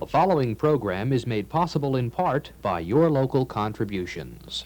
The following program is made possible in part by your local contributions.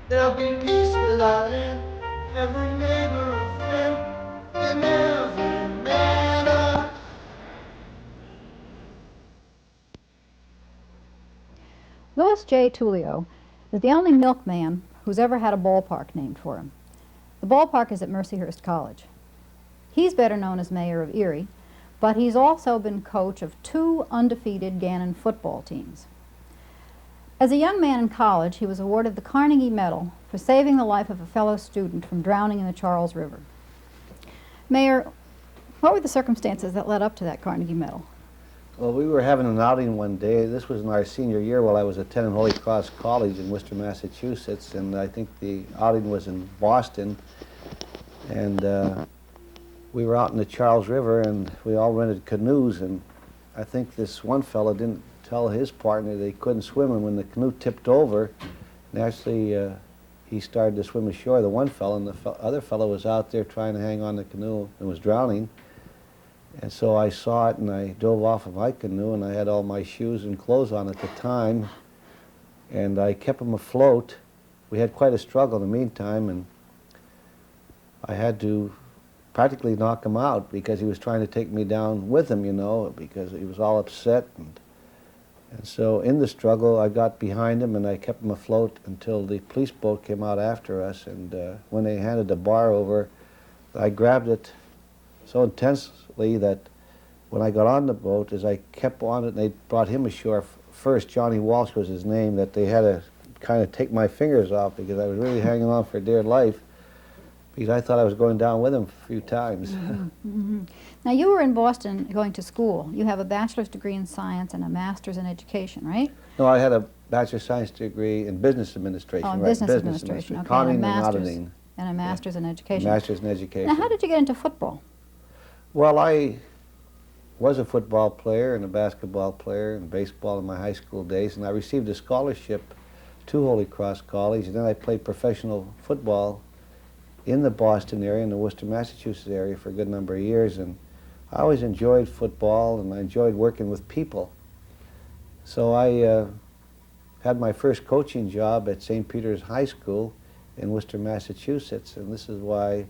There'll be peace without end, every neighbor a friend, in every manner. Louis J. Tullio is the only milkman who's ever had a ballpark named for him. The ballpark is at Mercyhurst College. He's better known as mayor of Erie, but he's also been coach of 2 undefeated Gannon football teams. As a young man in college, he was awarded the Carnegie Medal for saving the life of a fellow student from drowning in the Charles River. Mayor, what were the circumstances that led up to that Carnegie Medal? Well, we were having an outing one day. This was in our senior year while I was attending Holy Cross College in Worcester, Massachusetts, and I think the outing was in Boston. And we were out in the Charles River, and we all rented canoes, and I think this one fellow didn't tell his partner that he couldn't swim, and when the canoe tipped over, naturally he started to swim ashore, the one fellow, and the other fellow was out there trying to hang on the canoe and was drowning. And so I saw it, and I dove off of my canoe, and I had all my shoes and clothes on at the time, and I kept him afloat. We had quite a struggle in the meantime, and I had to practically knock him out because he was trying to take me down with him, you know, because he was all upset. And so in the struggle, I got behind him, and I kept him afloat until the police boat came out after us, and when they handed the bar over, I grabbed it so intensely that when I got on the boat, as I kept on it, and they brought him ashore first, Johnny Walsh was his name, that they had to kind of take my fingers off because I was really hanging on for dear life because I thought I was going down with him a few times. Now, you were in Boston going to school. You have a bachelor's degree in science and a master's in education, right? No, I had a bachelor's science degree in business administration. Oh, in right? business administration. Okay, Accounting and and auditing. And a master's in education. Master's in education. Now, how did you get into football? Well, I was a football player and a basketball player and baseball in my high school days, and I received a scholarship to Holy Cross College, and then I played professional football in the Boston area, in the Worcester, Massachusetts area for a good number of years, and I always enjoyed football, and I enjoyed working with people. So I had my first coaching job at St. Peter's High School in Worcester, Massachusetts, and this is why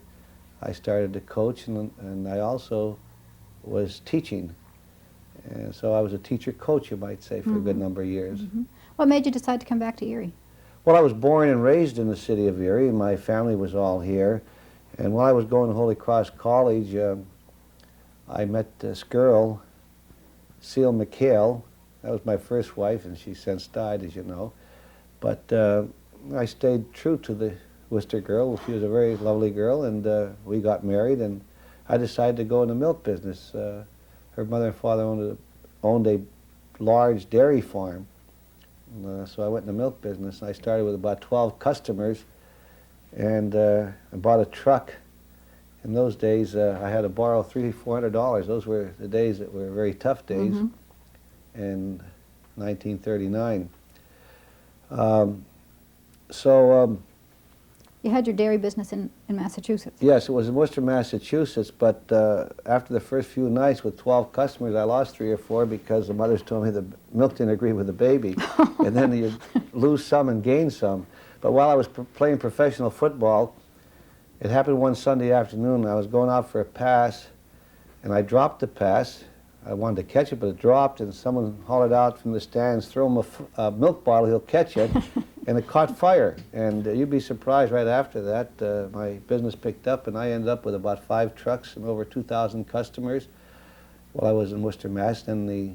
I started to coach, and I also was teaching. And so I was a teacher-coach, you might say, for a good number of years. What made you decide to come back to Erie? Well, I was born and raised in the city of Erie, and my family was all here. And while I was going to Holy Cross College, I met this girl, Seal McHale. That was my first wife, and she since died, as you know. But I stayed true to the Worcester girl. She was a very lovely girl, and we got married, and I decided to go in the milk business. Her mother and father owned a large dairy farm. So I went in the milk business. I started with about 12 customers, and I bought a truck. In those days, I had to borrow $300-400. Those were the days that were very tough days in 1939. You had your dairy business in Massachusetts. Yes, it was in Worcester, Massachusetts, but after the first few nights with 12 customers, I lost 3 or 4 because the mothers told me the milk didn't agree with the baby. And then you lose some and gain some. But while I was playing professional football, it happened one Sunday afternoon. I was going out for a pass, and I dropped the pass. I wanted to catch it, but it dropped, and someone hollered out from the stands, throw him a milk bottle, he'll catch it. And it caught fire, and you'd be surprised right after that. My business picked up, and I ended up with about 5 trucks and over 2,000 customers while I was in Worcester, Mass. Then the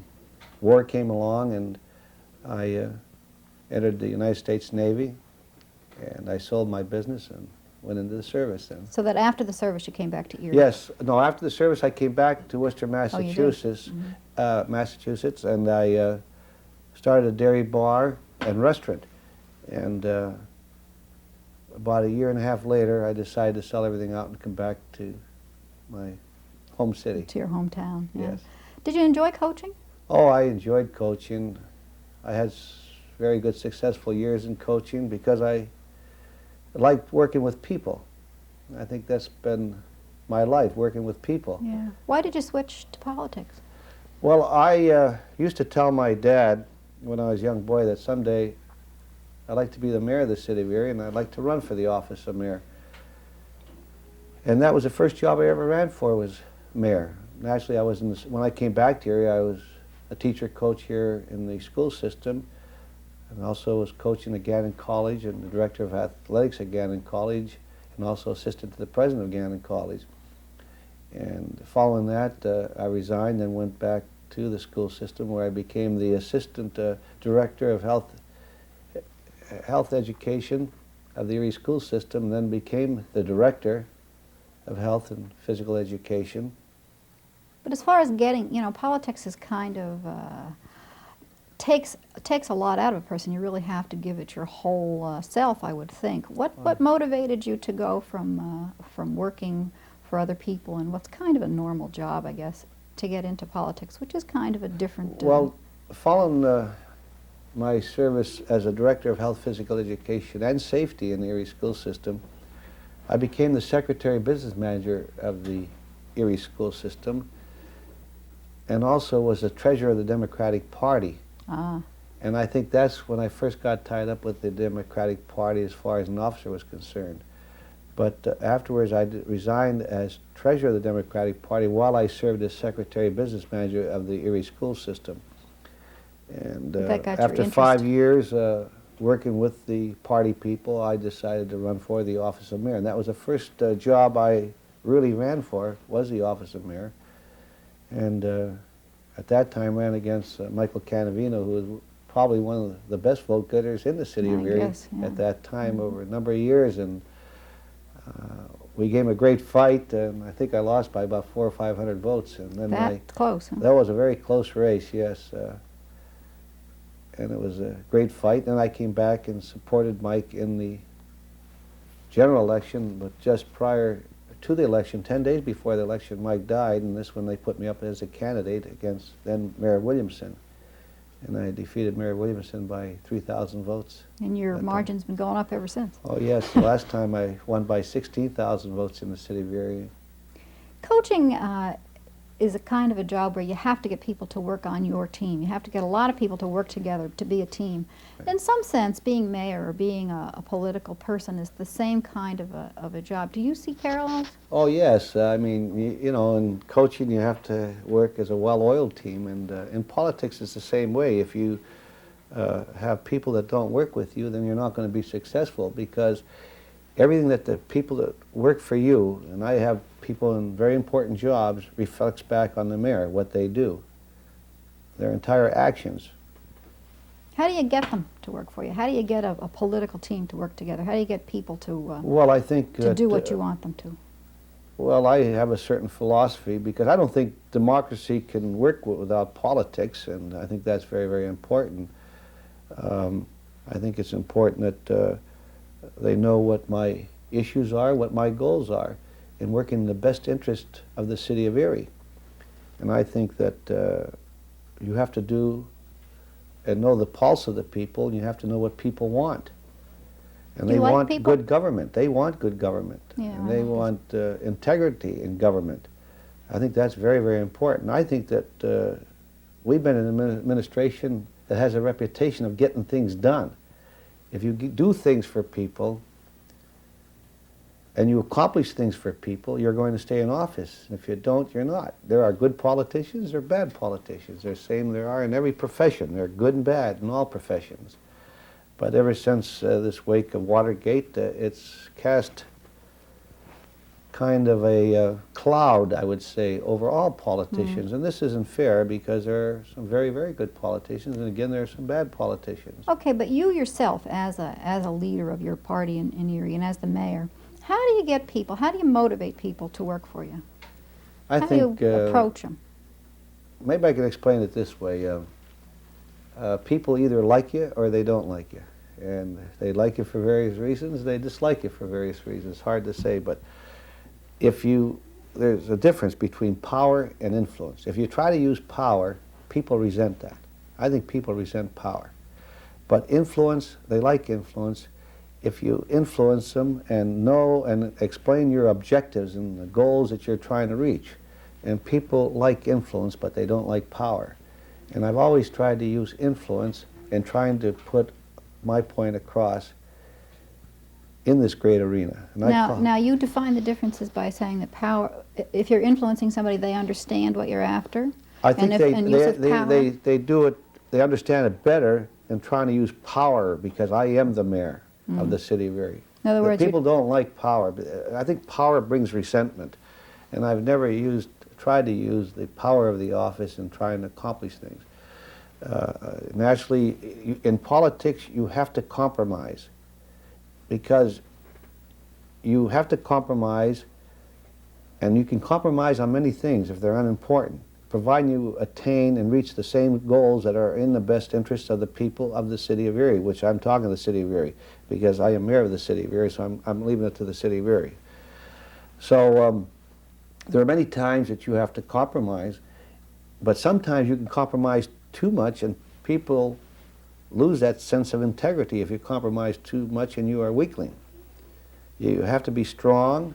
war came along, and I entered the United States Navy, and I sold my business and went into the service then. So that after the service you came back to Erie? Yes. No, after the service I came back to Worcester, Oh, you did? Massachusetts, Massachusetts, and I started a dairy bar and restaurant. And about a year and a half later, I decided to sell everything out and come back to my home city. To your hometown, yeah. Yes. Did you enjoy coaching? Oh, I enjoyed coaching. I had very good, successful years in coaching because I liked working with people. I think that's been my life, working with people. Yeah. Why did you switch to politics? Well, I used to tell my dad when I was a young boy that someday I'd like to be the mayor of the city of Erie, and I'd like to run for the office of mayor. And that was the first job I ever ran for, was mayor. And actually, I was when I came back to Erie, I was a teacher coach here in the school system, and also was coaching at Gannon College and the director of athletics at Gannon College, and also assistant to the president of Gannon College. And following that, I resigned and went back to the school system, where I became the assistant director of health education of the Erie school system, and then became the director of health and physical education. But as far as getting, you know, politics is kind of, takes a lot out of a person. You really have to give it your whole self, I would think. What motivated you to go from working for other people and what's kind of a normal job, I guess, to get into politics, which is kind of a different... Well, following my service as a director of health, physical education, and safety in the Erie school system, I became the secretary business manager of the Erie school system, and also was the treasurer of the Democratic Party. Ah. And I think that's when I first got tied up with the Democratic Party as far as an officer was concerned. But afterwards, I resigned as treasurer of the Democratic Party while I served as secretary business manager of the Erie school system. And That got your after interest. 5 years working with the party people, I decided to run for the office of mayor. And that was the first job I really ran for, was the office of mayor. And at that time ran against Michael Canavino, who was probably one of the best vote getters in the city of Erie at that time over a number of years. And we gave him a great fight, and I think I lost by about 400 or 500 votes. And then That close, huh? that was a very close race, yes. And it was a great fight. Then I came back and supported Mike in the general election, but just prior to the election, 10 days before the election, Mike died, and this one they put me up as a candidate against then Mayor Williamson. And I defeated Mayor Williamson by 3,000 votes. And your margin's been going up ever since. Oh yes, the last time I won by 16,000 votes in the city of Erie. Coaching is a kind of a job where you have to get people to work on your team. You have to get a lot of people to work together to be a team. In some sense, being mayor or being a political person is the same kind of a job. Do you see parallels? Oh yes, I mean, you know, in coaching you have to work as a well-oiled team, and in politics it's the same way. If you have people that don't work with you, then you're not going to be successful, because everything that the people that work for you, and I have people in very important jobs, reflects back on the mayor, what they do, their entire actions. How do you get them to work for you? How do you get a political team to work together? How do you get people to Well, I think to do what you want them to? Well, I have a certain philosophy, because I don't think democracy can work without politics, and I think that's very, very important. I think it's important that they know what my issues are, what my goals are, in working in the best interest of the city of Erie. And I think that you have to do and know the pulse of the people, and you have to know what people want. And Do they you like want people? good government. They want good government. Yeah, And I they like want integrity in government. I think that's very, very important. I think that we've been in an administration that has a reputation of getting things done. If you do things for people and you accomplish things for people, you're going to stay in office. If you don't, you're not. There are good politicians, there are bad politicians. They're the same there are in every profession. There are good and bad in all professions. But ever since this wake of Watergate, it's cast kind of a cloud, I would say, over all politicians. And this isn't fair, because there are some very, very good politicians, and again, there are some bad politicians. Okay, but you yourself, as a leader of your party in Erie and as the mayor, How do you get people, how do you motivate people to work for you? I How think do you approach them? maybe I can explain it this way. People either like you or they don't like you. And they like you for various reasons, they dislike you for various reasons. It's hard to say, but there's a difference between power and influence. If you try to use power, people resent that. I think people resent power. But influence, they like influence. If you influence them and know and explain your objectives and the goals that you're trying to reach. And people like influence, but they don't like power. And I've always tried to use influence in trying to put my point across in this great arena. And Now you define the differences by saying that power, if you're influencing somebody, they understand what you're after? I think they do it, they understand it better than trying to use power, because I am the mayor of the city of Erie. In other words, people don't like power. I think power brings resentment, and I've never tried to use the power of the office in trying to accomplish things. Naturally, in politics, you have to compromise, because you have to compromise, and you can compromise on many things if they're unimportant, providing you attain and reach the same goals that are in the best interest of the people of the city of Erie, which I'm talking to the city of Erie, because I am mayor of the city of Erie, so I'm leaving it to the city of Erie. So there are many times that you have to compromise, but sometimes you can compromise too much and people lose that sense of integrity if you compromise too much and you are a weakling. You have to be strong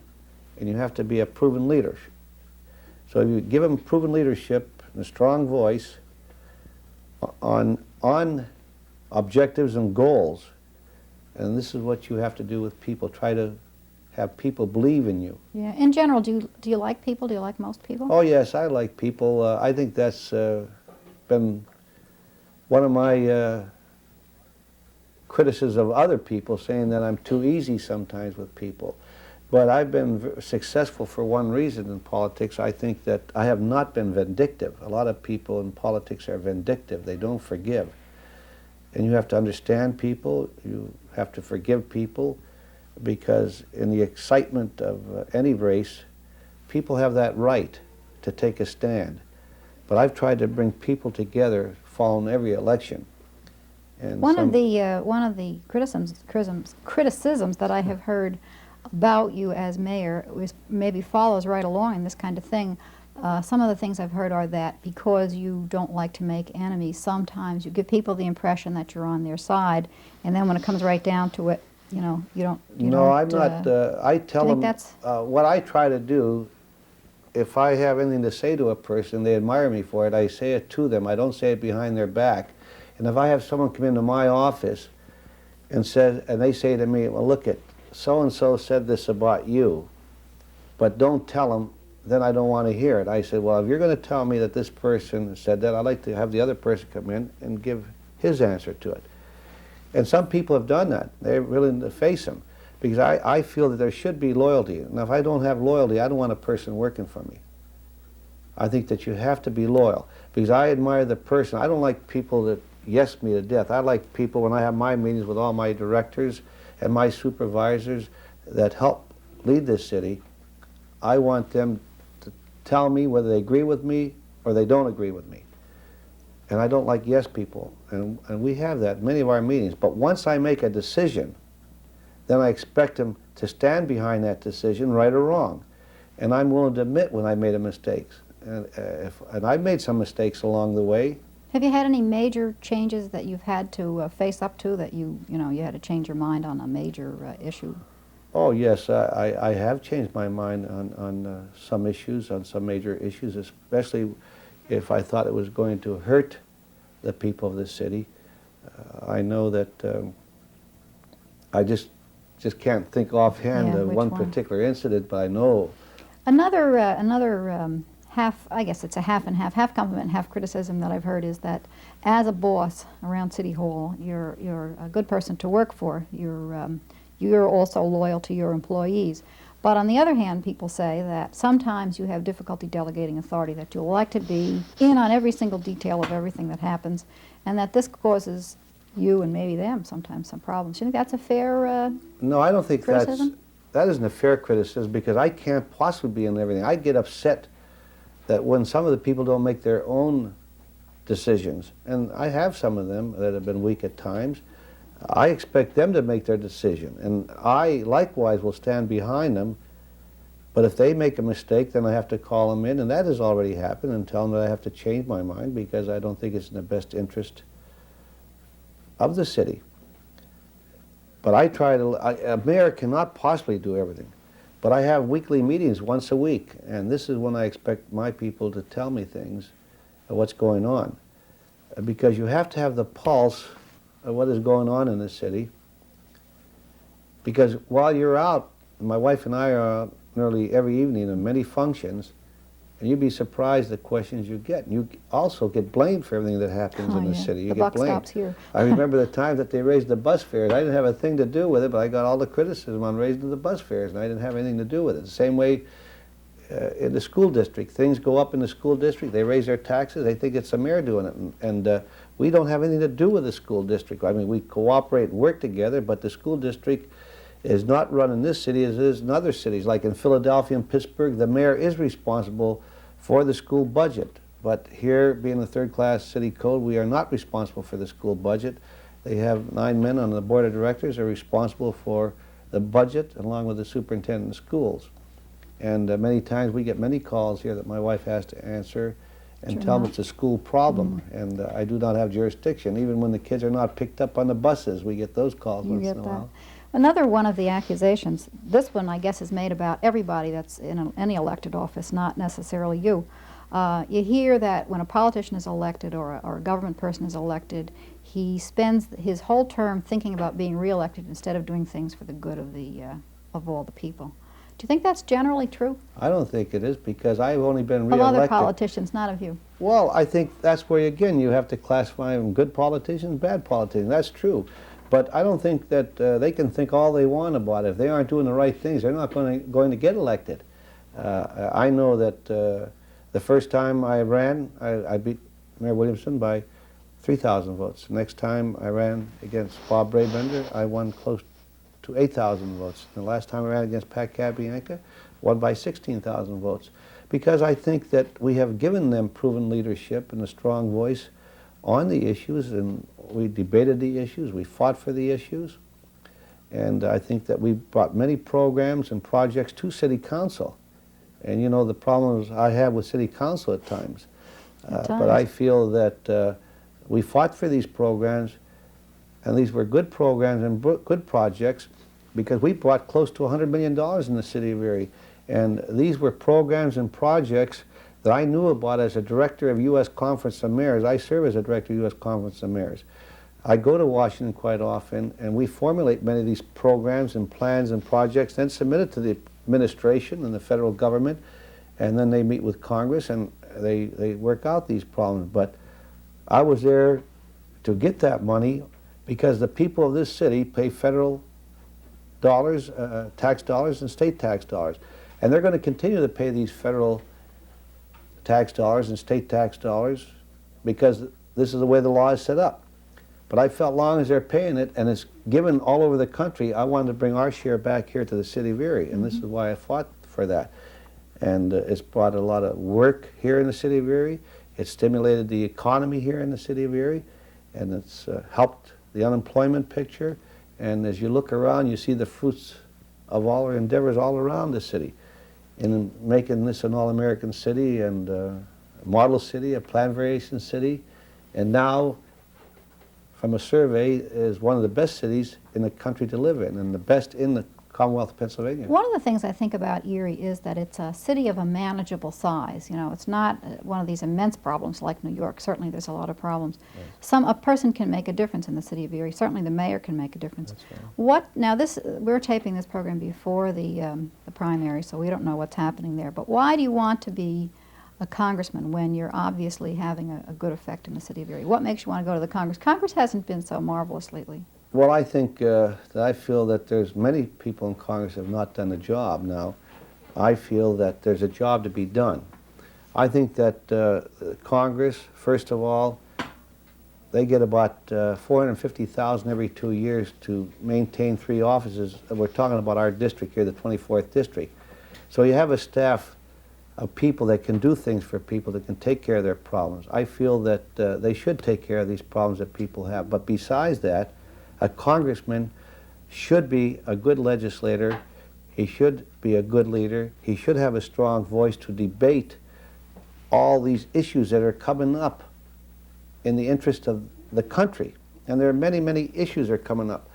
and you have to be a proven leader. So if you give them proven leadership and a strong voice on objectives and goals, and this is what you have to do with people, try to have people believe in you. Yeah. In general, do you like people? Do you like most people? Oh yes, I like people. I think that's been one of my criticisms of other people, saying that I'm too easy sometimes with people. But I've been successful for one reason in politics. I think that I have not been vindictive. A lot of people in politics are vindictive. They don't forgive. And you have to understand people. You have to forgive people, because in the excitement of any race, people have that right to take a stand. But I've tried to bring people together following every election. And one of the criticisms that I have heard about you as mayor maybe follows right along in this kind of thing. Some of the things I've heard are that because you don't like to make enemies, sometimes you give people the impression that you're on their side, and then when it comes right down to it, you know, you don't. No, I'm not. I tell them what I try to do. If I have anything to say to a person, they admire me for it, I say it to them. I don't say it behind their back. And if I have someone come into my office and they say to me, well, look, so-and-so said this about you, but don't tell them, then I don't want to hear it. I said, well, if you're going to tell me that this person said that, I'd like to have the other person come in and give his answer to it. And some people have done that. They're willing to face him, because I feel that there should be loyalty. Now, if I don't have loyalty, I don't want a person working for me. I think that you have to be loyal, because I admire the person. I don't like people that yes me to death. I like people, when I have my meetings with all my directors and my supervisors that help lead this city, I want them to tell me whether they agree with me or they don't agree with me. And I don't like yes people, and we have that in many of our meetings. But once I make a decision, then I expect them to stand behind that decision, right or wrong. And I'm willing to admit when I made a mistake. And I've made some mistakes along the way. Have you had any major changes that you've had to face up to, that you had to change your mind on a major issue? Oh yes, I have changed my mind on some issues, on some major issues, especially if I thought it was going to hurt the people of the city. I know that I just can't think offhand of one particular incident, but I know. Another half, I guess it's a half and half compliment, half criticism that I've heard is that as a boss around City Hall, you're a good person to work for. You're also loyal to your employees. But on the other hand, people say that sometimes you have difficulty delegating authority, that you like to be in on every single detail of everything that happens, and that this causes you and maybe them sometimes some problems. Do you think that's a fair No, I don't think criticism? that isn't a fair criticism because I can't possibly be in everything. I get upset that when some of the people don't make their own decisions, and I have some of them that have been weak at times, I expect them to make their decision, and I likewise will stand behind them. But if they make a mistake, then I have to call them in, and that has already happened, and tell them that I have to change my mind because I don't think it's in the best interest of the city. But I try to, a mayor cannot possibly do everything. But I have weekly meetings once a week, and this is when I expect my people to tell me things of what's going on. Because you have to have the pulse of what is going on in the city. Because while you're out, my wife and I are out nearly every evening in many functions, and you'd be surprised the questions you get. You also get blamed for everything that happens in the city. You the get buck blamed. stops here. I remember the time that they raised the bus fares. I didn't have a thing to do with it, but I got all the criticism on raising the bus fares, and I didn't have anything to do with it. The same way in the school district. Things go up in the school district. They raise their taxes. They think it's the mayor doing it, and we don't have anything to do with the school district. I mean, we cooperate and work together, but the school district is not run in this city as it is in other cities. Like in Philadelphia and Pittsburgh, the mayor is responsible for the school budget. But here, being a third-class city code, we are not responsible for the school budget. They have 9 men on the board of directors who are responsible for the budget along with the superintendent of schools. And many times we get many calls here that my wife has to answer and tell them it's a school problem. And I do not have jurisdiction. Even when the kids are not picked up on the buses, we get those calls once in a while. Another one of the accusations, this one I guess is made about everybody that's in any elected office, not necessarily you. You hear that when a politician is elected or a government person is elected, he spends his whole term thinking about being reelected instead of doing things for the good of all the people. Do you think that's generally true? I don't think it is, because I've only been Of reelected. other politicians, not of you. Well, I think that's where, again, you have to classify them good politicians, bad politicians. That's true. But I don't think that they can think all they want about it. If they aren't doing the right things, they're not going to get elected. I know that the first time I ran, I beat Mayor Williamson by 3,000 votes. The next time I ran against Bob Brabender, I won close to 8,000 votes. The last time I ran against Pat Cabianca, won by 16,000 votes. Because I think that we have given them proven leadership and a strong voice on the issues, and we debated the issues, we fought for the issues, and I think that we brought many programs and projects to City Council. And you know the problems I have with City Council at times. But I feel that we fought for these programs, and these were good programs and good projects, because we brought close to $100 million in the city of Erie. And these were programs and projects that I knew about as a director of U.S. Conference of Mayors. I serve as a director of U.S. Conference of Mayors. I go to Washington quite often, and we formulate many of these programs and plans and projects, then submit it to the administration and the federal government, and then they meet with Congress and they work out these problems. But I was there to get that money because the people of this city pay federal dollars, tax dollars, and state tax dollars. And they're going to continue to pay these federal tax dollars and state tax dollars because this is the way the law is set up. But I felt long as they're paying it and it's given all over the country, I wanted to bring our share back here to the city of Erie, and this is why I fought for that. And it's brought a lot of work here in the city of Erie. It's stimulated the economy here in the city of Erie, and it's helped the unemployment picture. And as you look around, you see the fruits of all our endeavors all around the city in making this an all-American city and a model city, a plan variation city, and now, from a survey, is one of the best cities in the country to live in, and the best in the Commonwealth of Pennsylvania. One of the things I think about Erie is that it's a city of a manageable size. You know, it's not one of these immense problems like New York. Certainly there's a lot of problems. Right. A person can make a difference in the city of Erie. Certainly the mayor can make a difference. That's right. Now we're taping this program before the primary, so we don't know what's happening there. But why do you want to be a congressman when you're obviously having a good effect in the city of Erie? What makes you want to go to the Congress? Congress hasn't been so marvelous lately. Well, I think that I feel that there's many people in Congress have not done the job now. I feel that there's a job to be done. I think that Congress, first of all, they get about $450,000 every 2 years to maintain 3 offices. We're talking about our district here, the 24th district. So you have a staff of people that can do things for people, that can take care of their problems. I feel that they should take care of these problems that people have. But besides that, a congressman should be a good legislator. He should be a good leader. He should have a strong voice to debate all these issues that are coming up in the interest of the country. And there are many, many issues that are coming up.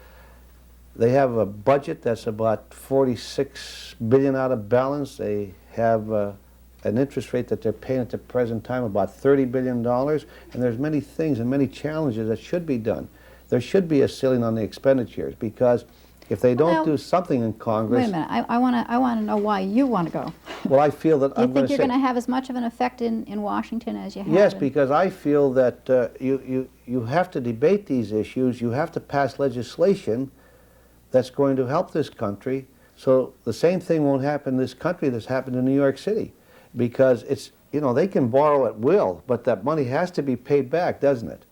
They have a budget that's about $46 billion out of balance. They have an interest rate that they're paying at the present time about $30 billion. And there's many things and many challenges that should be done. There should be a ceiling on the expenditures, because if they don't do something in Congress... Wait a minute. I want to know why you want to go. Well, I feel that Do you think you're going to have as much of an effect in Washington as you have? Yes, because I feel that you have to debate these issues. You have to pass legislation that's going to help this country. So the same thing won't happen in this country that's happened in New York City, because it's, you know, they can borrow at will, but that money has to be paid back, doesn't it?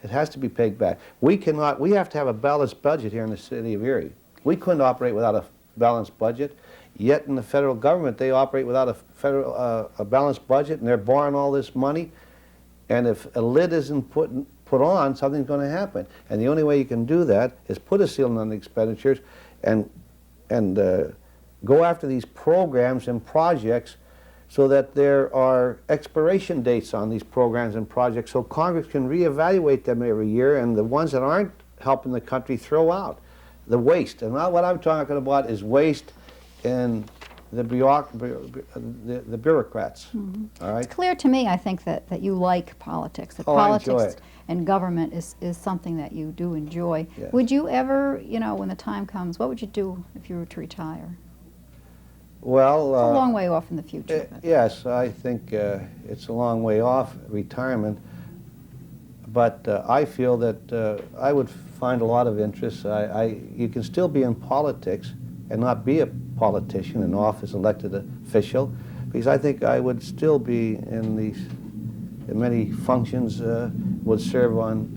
It has to be paid back. We have to have a balanced budget here in the city of Erie. We couldn't operate without a balanced budget, yet in the federal government they operate without a balanced budget, and they're borrowing all this money, and if a lid isn't put on, something's going to happen. And the only way you can do that is put a ceiling on the expenditures and go after these programs and projects so that there are expiration dates on these programs and projects, so Congress can reevaluate them every year, and the ones that aren't helping the country throw out. The waste, and what I'm talking about is waste in the bureaucrats. Mm-hmm. All right? It's clear to me, I think, that you like politics, that Oh, I enjoy politics it. and government is something that you do enjoy. Yes. Would you ever, you know, when the time comes, what would you do if you were to retire? Well, It's a long way off in the future. but- yes, I think it's a long way off retirement, but I feel that I would find a lot of interest. You can still be in politics and not be a politician, an office elected official, because I think I would still be in many functions, would serve on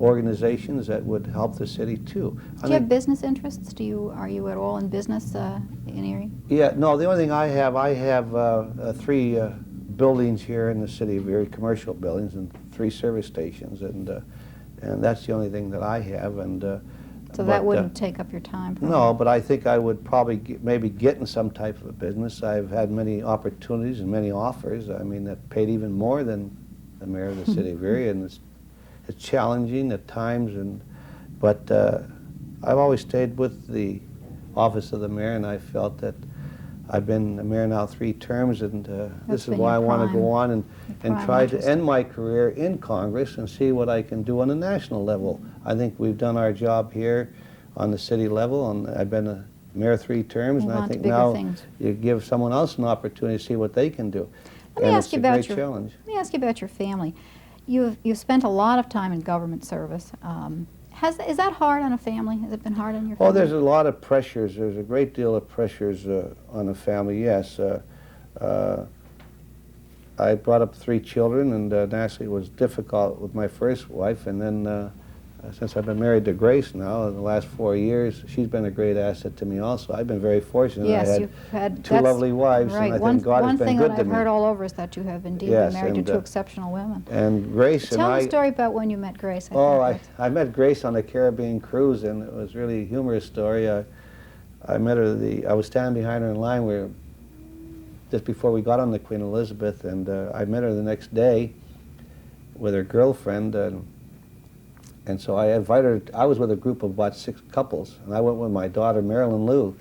organizations that would help the city too. Do you have business interests? Are you at all in business in Erie? Yeah, no, the only thing I have 3 buildings here in the city of Erie, commercial buildings, and 3 service stations, and that's the only thing that I have. And So that wouldn't take up your time? Probably. No, but I think I would probably maybe get in some type of a business. I've had many opportunities and many offers, I mean, that paid even more than the mayor of the city of Erie, and it's challenging at times, but I've always stayed with the office of the mayor, and I felt that I've been the mayor now 3 terms, and this is been why I your want to go on and prime try interest. to end my career in Congress and see what I can do on a national level. I think we've done our job here on the city level, and I've been a mayor 3 terms, Move and I on to think bigger now things. you give someone else an opportunity to see what they can do. Let me And ask it's you a about great challenge. Let me ask you about your family. You've spent a lot of time in government service. Is that hard on a family? Has it been hard on your family? Oh, there's a lot of pressures. There's a great deal of pressures on a family, yes. I brought up 3 children, and naturally it was difficult with my first wife, and then since I've been married to Grace now in the last 4 years, she's been a great asset to me also. I've been very fortunate. Yes, I had you've had 2 lovely wives, right. and I think God has been One good thing to that me. I've heard all over is that you have indeed Yes, been married to and, 2 exceptional women. And Grace and Tell I... the story about when you met Grace. I met Grace on a Caribbean cruise, and it was really a humorous story. I met her, I was standing behind her in line just before we got on the Queen Elizabeth, and I met her the next day with her girlfriend, and so I invited her. I was with a group of about 6 couples, and I went with my daughter, Marilyn Lou.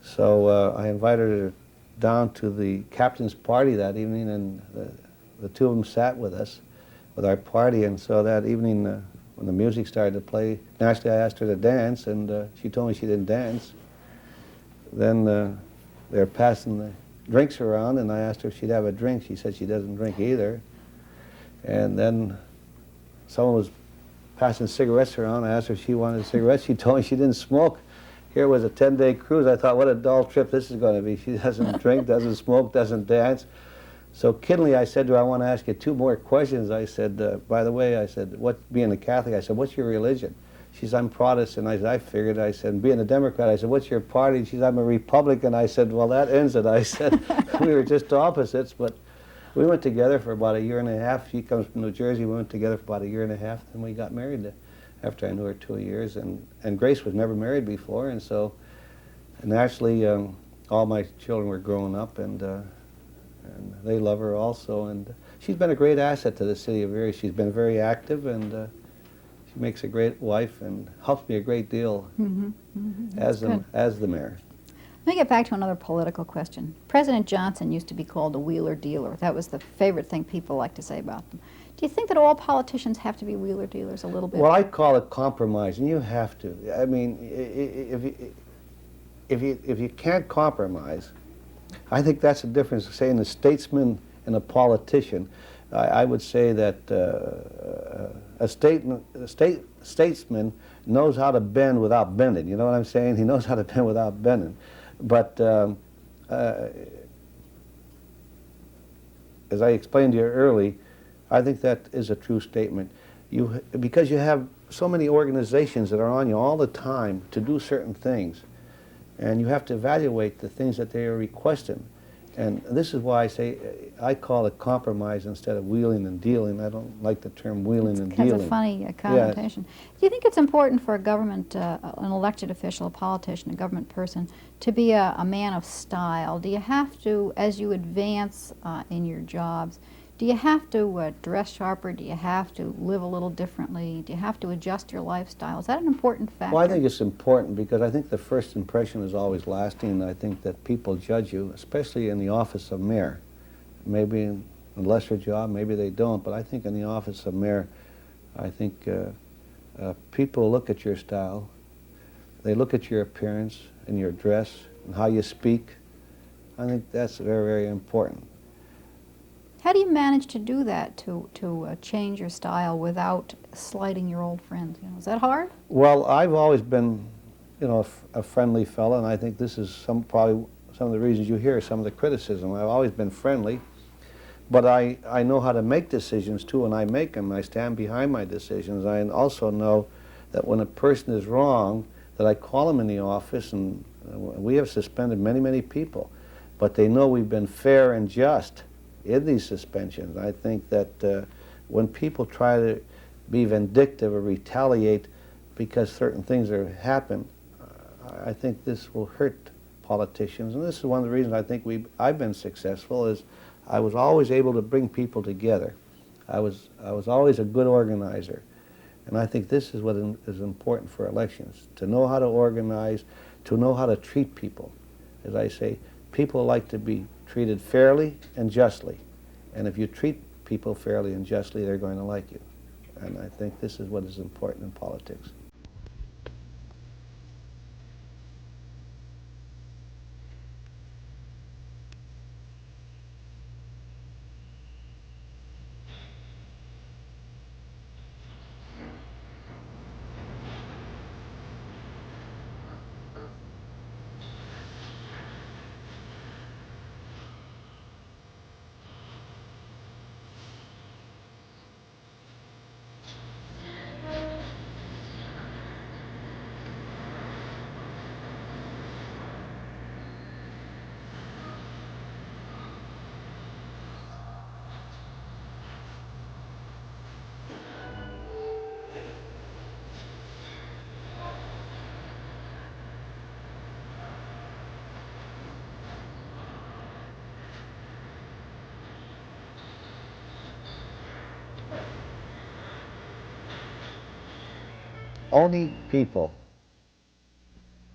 So I invited her down to the captain's party that evening, and the 2 of them sat with us with our party. And so that evening, when the music started to play, naturally I asked her to dance, and she told me she didn't dance. Then they were passing the drinks around, and I asked her if she'd have a drink. She said she doesn't drink either. And then someone was passing cigarettes around. I asked her if she wanted cigarettes. She told me she didn't smoke. Here was a 10-day cruise. I thought, what a dull trip this is going to be. She doesn't drink, doesn't smoke, doesn't dance. So kiddingly, I said to her, I want to ask you 2 more questions. I said, by the way, I said, being a Catholic, I said, what's your religion? She said, I'm Protestant. I said, I figured. I said, being a Democrat, I said, what's your party? She said, I'm a Republican. I said, well, that ends it. I said, we were just opposites, but we went together for about 1.5 years. She comes from New Jersey. We went together for about 1.5 years, and we got married after I knew her 2 years. And Grace was never married before, and so naturally, all my children were growing up, and they love her also. And she's been a great asset to the city of Erie. She's been very active, and she makes a great wife and helps me a great deal as the mayor. Let me get back to another political question. President Johnson used to be called a wheeler dealer. That was the favorite thing people like to say about them. Do you think that all politicians have to be wheeler dealers a little bit? Well, I call it compromise, and you have to. I mean, if you can't compromise, I think that's the difference, say, in a statesman and a politician. I would say that a statesman knows how to bend without bending. You know what I'm saying? He knows how to bend without bending. But as I explained to you early, I think that is a true statement. Because you have so many organizations that are on you all the time to do certain things, and you have to evaluate the things that they are requesting. And this is why I say I call it compromise instead of wheeling and dealing. I don't like the term wheeling and dealing. It has a funny connotation. Yes. Do you think it's important for a government, an elected official, a politician, a government person, to be a man of style? Do you have to, as you advance in your jobs, do you have to dress sharper? Do you have to live a little differently? Do you have to adjust your lifestyle? Is that an important factor? Well, I think it's important because I think the first impression is always lasting, and I think that people judge you, especially in the office of mayor. Maybe in a lesser job, maybe they don't, but I think in the office of mayor, I think people look at your style, they look at your appearance and your dress and how you speak. I think that's very, very important. How do you manage to do that, to change your style without slighting your old friends? You know, is that hard? Well, I've always been, you know, a friendly fella, and I think this is probably some of the reasons you hear some of the criticism. I've always been friendly, but I know how to make decisions too, and I make them. I stand behind my decisions. I also know that when a person is wrong, that I call them in the office, and we have suspended many, many people, but they know we've been fair and just in these suspensions. I think that when people try to be vindictive or retaliate because certain things have happened, I think this will hurt politicians. And this is one of the reasons I think I've been successful, is I was always able to bring people together. I was always a good organizer. And I think this is what is important for elections, to know how to organize, to know how to treat people. As I say, people like to be treated fairly and justly. And if you treat people fairly and justly, they're going to like you. And I think this is what is important in politics. Only people